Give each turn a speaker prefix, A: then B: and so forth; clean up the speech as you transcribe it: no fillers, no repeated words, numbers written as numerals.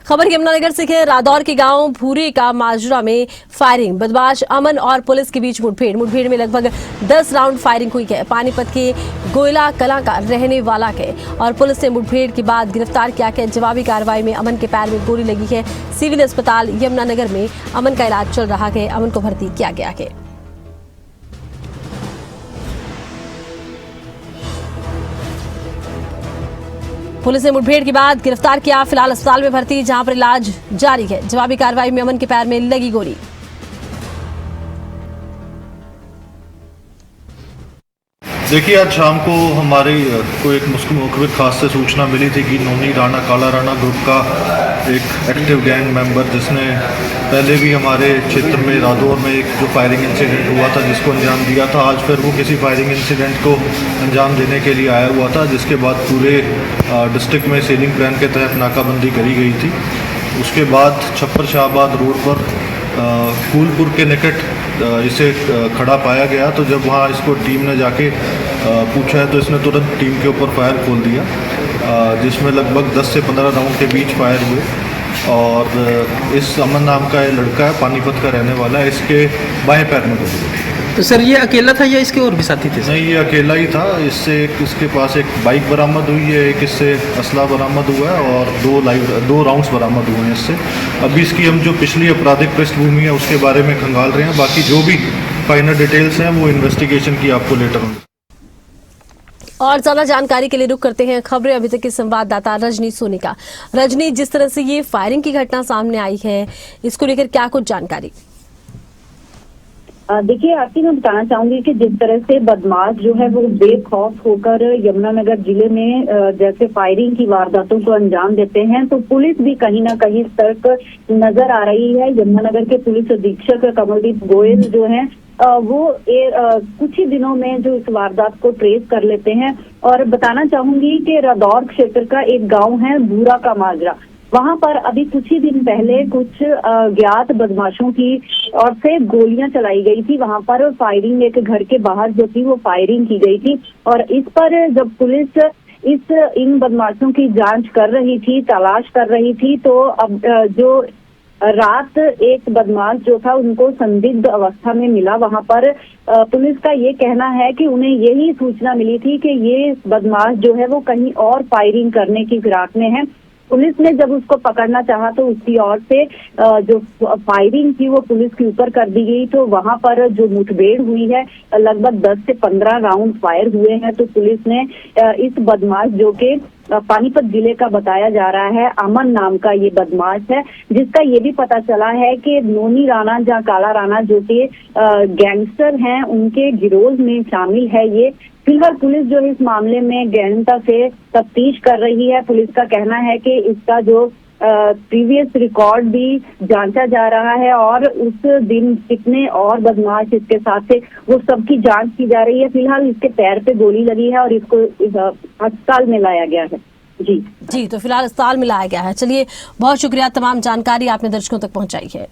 A: खबर यमुनानगर से है। रादौर के गांव भूरी का माजरा में फायरिंग, बदमाश अमन और पुलिस के बीच मुठभेड़ में लगभग 10 राउंड फायरिंग हुई है। पानीपत के गोयला कला का रहने वाला है और पुलिस ने मुठभेड़ के बाद गिरफ्तार किया है। जवाबी कार्रवाई में अमन के पैर में गोली लगी है। सिविल अस्पताल यमुनानगर में अमन का इलाज चल रहा है। अमन को भर्ती किया गया है। पुलिस ने मुठभेड़ के बाद गिरफ्तार किया। फिलहाल अस्पताल में भर्ती, जहां पर इलाज जारी है। जवाबी कार्रवाई में अमन के पैर में लगी गोली।
B: देखिए, आज शाम को हमारे को एक मुखबिर खास से सूचना मिली थी कि नोनी राणा काला राणा ग्रुप का एक एक्टिव गैंग मेंबर, जिसने पहले भी हमारे क्षेत्र में रादौर में एक जो फायरिंग इंसिडेंट हुआ था जिसको अंजाम दिया था, आज फिर वो किसी फायरिंग इंसिडेंट को अंजाम देने के लिए आया हुआ था, जिसके बाद पूरे डिस्ट्रिक्ट में सेलिंग प्लान के तहत नाकाबंदी करी गई थी। उसके बाद छप्पर शाहबाद रोड पर फूलपुर के निकट इसे खड़ा पाया गया। तो जब वहाँ इसको टीम ने जाके पूछा है तो इसने तुरंत टीम के ऊपर फायर खोल दिया, जिसमें लगभग 10 से 15 राउंड के बीच फायर हुए। और इस अमन नाम का ये लड़का है, पानीपत का रहने वाला है। इसके बाएं पैर में गोली लगी।
C: तो सर, ये अकेला था या इसके और भी साथी थे?
B: नहीं, ये अकेला ही था। इससे इसके पास एक बाइक बरामद हुई है, एक इससे असला बरामद हुआ है और 2 राउंड्स बरामद हुए हैं इससे। अभी इसकी हम जो पिछली आपराधिक पृष्ठभूमि है उसके बारे में खंगाल रहे हैं। बाकी जो भी फाइनल डिटेल्स हैं वो इन्वेस्टिगेशन की आपको लेटर होंगे।
A: और ज्यादा जानकारी के लिए रुक करते हैं खबरें अभी तक के संवाददाता रजनी सोनी का। रजनी, जिस तरह से ये फायरिंग की घटना सामने आई है, इसको लेकर क्या कुछ जानकारी?
D: देखिए आरती, मैं बताना चाहूंगी कि जिस तरह से बदमाश जो है वो बेखौफ होकर यमुनानगर जिले में जैसे फायरिंग की वारदातों को अंजाम देते हैं, तो पुलिस भी कहीं ना कहीं सतर्क नजर आ रही है। यमुनानगर के पुलिस अधीक्षक कमलदीप गोयल जो है वो कुछ ही दिनों में जो इस वारदात को ट्रेस कर लेते हैं। और बताना चाहूंगी कि रादौर क्षेत्र का एक गाँव है भूरा का माजरा, वहां पर अभी कुछ ही दिन पहले कुछ ज्ञात बदमाशों की ओर से गोलियां चलाई गई थी। वहां पर फायरिंग, एक घर के बाहर जो थी वो फायरिंग की गई थी। और इस पर जब पुलिस इन बदमाशों की जांच कर रही थी, तलाश कर रही थी, तो अब जो रात एक बदमाश जो था उनको संदिग्ध अवस्था में मिला। वहां पर पुलिस का ये कहना है कि उन्हें यही सूचना मिली थी कि ये बदमाश जो है वो कहीं और फायरिंग करने की फिराक में है। पुलिस ने जब उसको पकड़ना चाहा तो उसकी ओर से जो फायरिंग थी वो पुलिस के ऊपर कर दी गई। तो वहां पर जो मुठभेड़ हुई है, लगभग 10 से 15 राउंड फायर हुए हैं। तो पुलिस ने इस बदमाश, जो कि पानीपत जिले का बताया जा रहा है, अमन नाम का ये बदमाश है, जिसका ये भी पता चला है कि नोनी राणा या काला राणा जो कि गैंगस्टर हैं, उनके गिरोह में शामिल है ये। फिलहाल पुलिस जो इस मामले में गहनता से तफ्तीश कर रही है। पुलिस का कहना है कि इसका जो प्रीवियस रिकॉर्ड भी जांचा जा रहा है और उस दिन कितने और बदमाश इसके साथ थे वो सबकी जांच की जा रही है। फिलहाल इसके पैर पे गोली लगी है और इसको अस्पताल में लाया गया है। जी,
A: तो फिलहाल अस्पताल में लाया गया है। चलिए, बहुत शुक्रिया, तमाम जानकारी आपने दर्शकों तक पहुंचाई है।